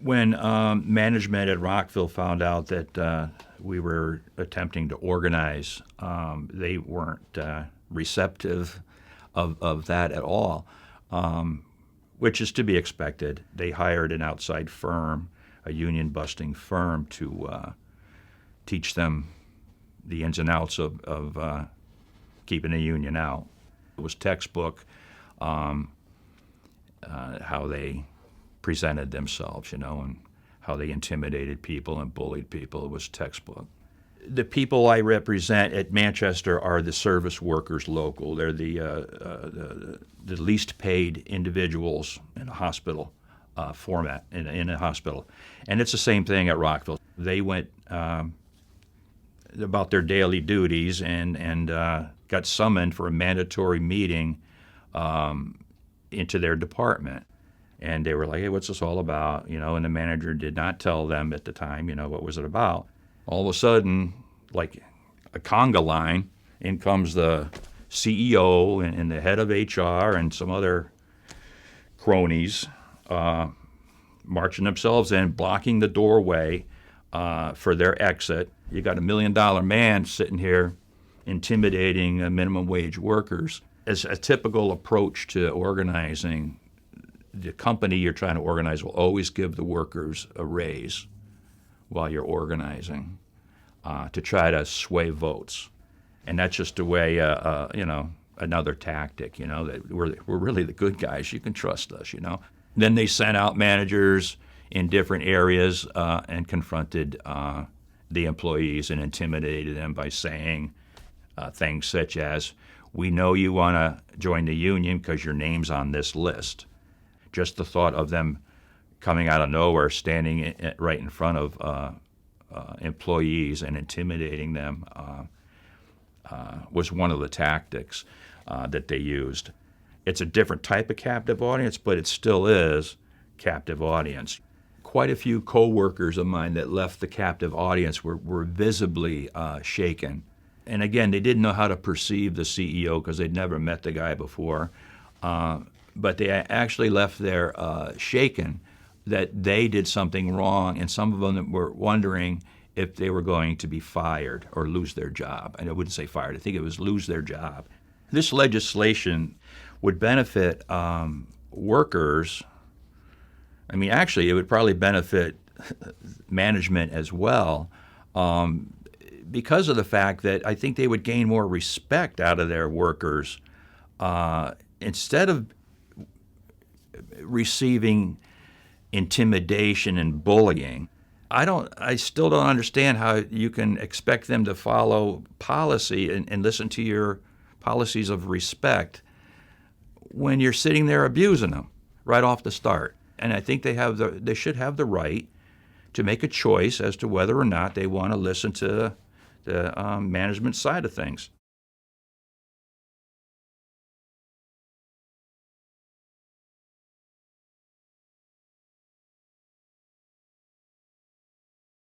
When management at Rockville found out that we were attempting to organize, they weren't receptive of that at all, which is to be expected. They hired an outside firm, a union-busting firm, to teach them the ins and outs of keeping a union out. It was textbook how they presented themselves, and how they intimidated people and bullied people. It was textbook. The people I represent at Manchester are the service workers local. They're the least paid individuals in a hospital format, in a hospital. And it's the same thing at Rockville. They went about their daily duties and got summoned for a mandatory meeting into their department. And they were like, hey, what's this all about? And the manager did not tell them at the time, what was it about. All of a sudden, like a conga line, in comes the CEO and the head of HR and some other cronies marching themselves in, blocking the doorway for their exit. You got $1 million man sitting here intimidating minimum wage workers. As a typical approach to organizing, the company you're trying to organize will always give the workers a raise while you're organizing to try to sway votes. And that's just a way, another tactic, that we're really the good guys. You can trust us, Then they sent out managers in different areas and confronted the employees and intimidated them by saying things such as, we know you want to join the union because your name's on this list. Just the thought of them coming out of nowhere, standing right in front of employees and intimidating them was one of the tactics that they used. It's a different type of captive audience, but it still is captive audience. Quite a few co-workers of mine that left the captive audience were visibly shaken. And again, they didn't know how to perceive the CEO because they'd never met the guy before. But they actually left there shaken that they did something wrong, and some of them were wondering if they were going to be fired or lose their job. And I wouldn't say fired. I think it was lose their job. This legislation would benefit workers. I mean, actually, it would probably benefit management as well because of the fact that I think they would gain more respect out of their workers instead of receiving intimidation and bullying. I still don't understand how you can expect them to follow policy and listen to your policies of respect when you're sitting there abusing them right off the start. And I think they should have the right to make a choice as to whether or not they want to listen to the management side of things.